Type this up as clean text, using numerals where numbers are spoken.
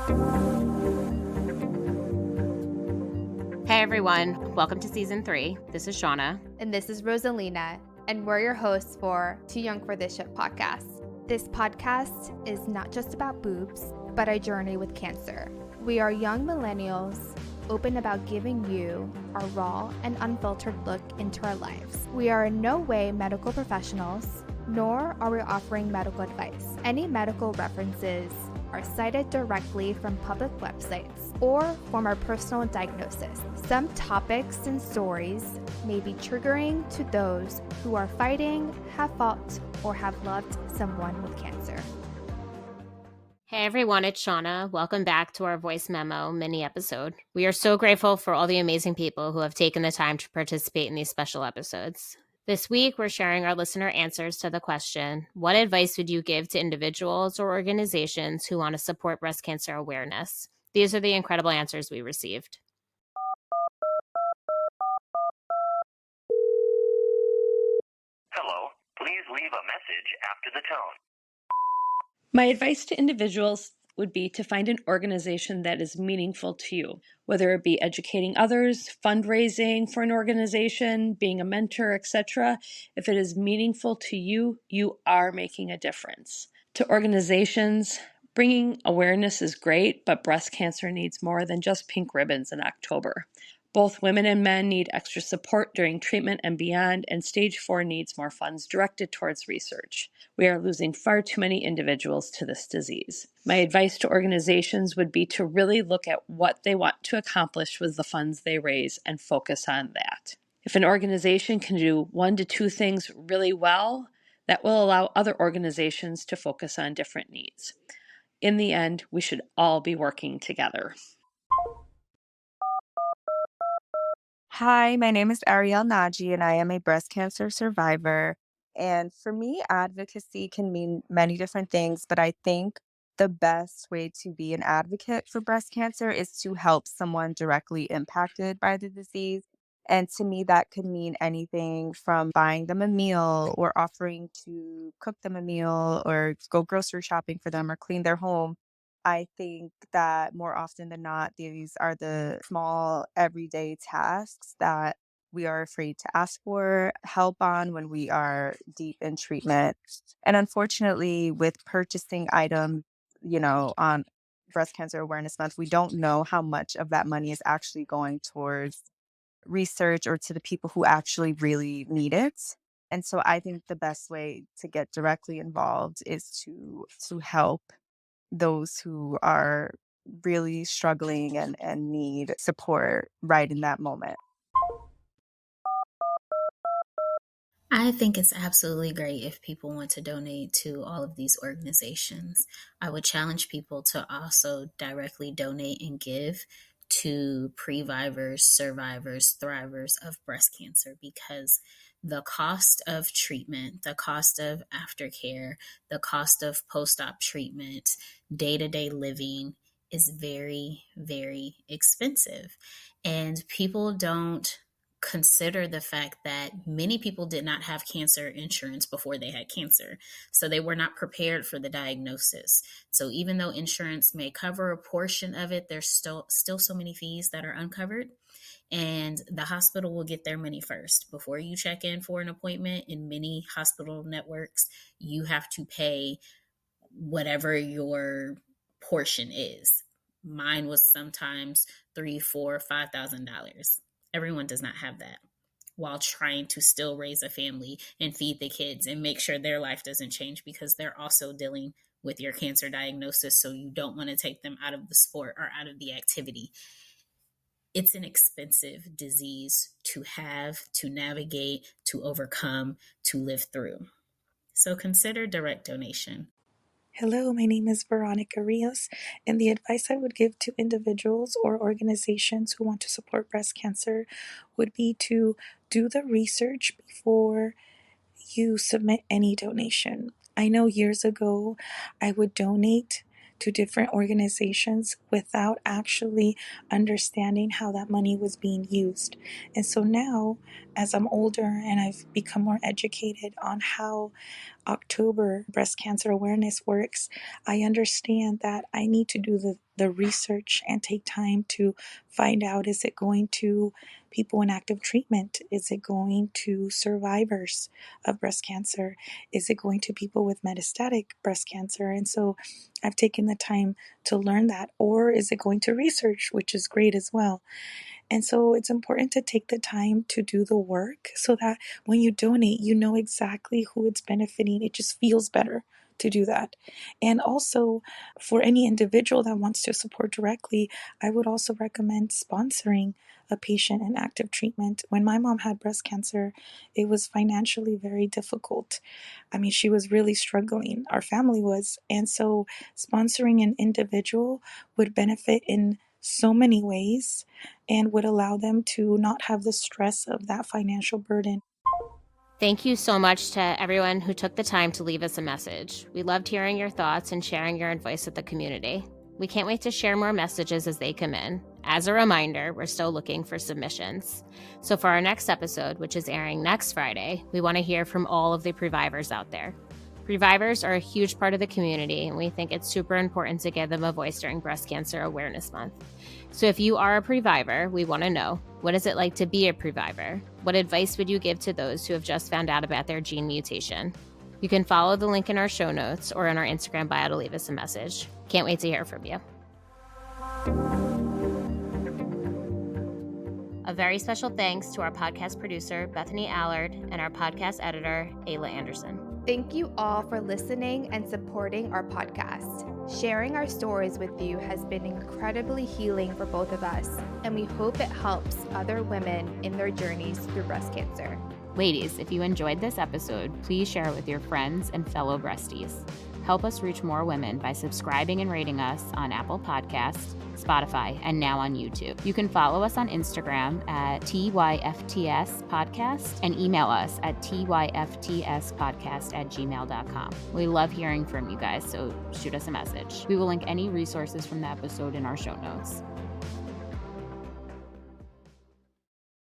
Hey everyone, welcome to season 3. This is Shauna. And this is Rosalina, and we're your hosts for Too Young for This Shit podcast. This podcast is not just about boobs, but a journey with cancer. We are young millennials, open about giving you our raw and unfiltered look into our lives. We are in no way medical professionals, nor are we offering medical advice. Any medical references are cited directly from public websites or from our personal diagnosis. Some topics and stories may be triggering to those who are fighting, have fought, or have loved someone with cancer. Hey everyone, it's Shauna. Welcome back to our voice memo mini episode. We are so grateful for all the amazing people who have taken the time to participate in these special episodes. This week, we're sharing our listener answers to the question, what advice would you give to individuals or organizations who want to support breast cancer awareness? These are the incredible answers we received. Hello, please leave a message after the tone. My advice to individuals would be to find an organization that is meaningful to you, whether it be educating others, fundraising for an organization, being a mentor, etc. If it is meaningful to you, you are making a difference. To organizations, bringing awareness is great, but breast cancer needs more than just pink ribbons in October. Both women and men need extra support during treatment and beyond, and stage 4 needs more funds directed towards research. We are losing far too many individuals to this disease. My advice to organizations would be to really look at what they want to accomplish with the funds they raise and focus on that. If an organization can do 1 to 2 things really well, that will allow other organizations to focus on different needs. In the end, we should all be working together. Hi, my name is Ariel Naji, and I am a breast cancer survivor. And for me, advocacy can mean many different things, but I think the best way to be an advocate for breast cancer is to help someone directly impacted by the disease. And to me, that could mean anything from buying them a meal or offering to cook them a meal or go grocery shopping for them or clean their home. I think that more often than not, these are the small everyday tasks that we are afraid to ask for help on when we are deep in treatment. And unfortunately, with purchasing items, on Breast Cancer Awareness Month, we don't know how much of that money is actually going towards research or to the people who actually really need it. And so I think the best way to get directly involved is to help those who are really struggling and need support right in that moment. I think it's absolutely great if people want to donate to all of these organizations. I would challenge people to also directly donate and give to previvors, survivors, thrivers of breast cancer because the cost of treatment, the cost of aftercare, the cost of post-op treatment, day-to-day living is very, very expensive. And people don't consider the fact that many people did not have cancer insurance before they had cancer. So they were not prepared for the diagnosis. So even though insurance may cover a portion of it, there's still so many fees that are uncovered. And the hospital will get their money first. Before you check in for an appointment in many hospital networks, you have to pay whatever your portion is. Mine was sometimes $3,000, $4,000, $5,000. Everyone does not have that while trying to still raise a family and feed the kids and make sure their life doesn't change because they're also dealing with your cancer diagnosis. So you don't want to take them out of the sport or out of the activity. It's an expensive disease to have, to navigate, to overcome, to live through. So consider direct donation. Hello, my name is Veronica Rios, and the advice I would give to individuals or organizations who want to support breast cancer would be to do the research before you submit any donation. I know years ago I would donate to different organizations without actually understanding how that money was being used. And so now, as I'm older and I've become more educated on how October breast cancer awareness works, I understand that I need to do the research and take time to find out, is it going to people in active treatment? Is it going to survivors of breast cancer? Is it going to people with metastatic breast cancer? And so I've taken the time to learn that. Or is it going to research, which is great as well. And so it's important to take the time to do the work so that when you donate, you know exactly who it's benefiting. It just feels better to do that. And also, for any individual that wants to support directly, I would also recommend sponsoring a patient in active treatment. When my mom had breast cancer, it was financially very difficult. I mean, she was really struggling. Our family was. And so sponsoring an individual would benefit in so many ways and would allow them to not have the stress of that financial burden. Thank you so much to everyone who took the time to leave us a message. We loved hearing your thoughts and sharing your advice with the community. We can't wait to share more messages as they come in. As a reminder, we're still looking for submissions. So for our next episode, which is airing next Friday, we want to hear from all of the previvors out there. Previvors are a huge part of the community, and we think it's super important to give them a voice during Breast Cancer Awareness Month. So if you are a previvor, we want to know, what is it like to be a previvor? What advice would you give to those who have just found out about their gene mutation? You can follow the link in our show notes or in our Instagram bio to leave us a message. Can't wait to hear from you. A very special thanks to our podcast producer, Bethany Allard, and our podcast editor, Ayla Anderson. Thank you all for listening and supporting our podcast. Sharing our stories with you has been incredibly healing for both of us, and we hope it helps other women in their journeys through breast cancer. Ladies, if you enjoyed this episode, please share it with your friends and fellow breasties. Help us reach more women by subscribing and rating us on Apple Podcasts, Spotify, and now on YouTube. You can follow us on Instagram at TYFTS Podcast and email us at tyftspodcast@gmail.com. We love hearing from you guys, so shoot us a message. We will link any resources from the episode in our show notes.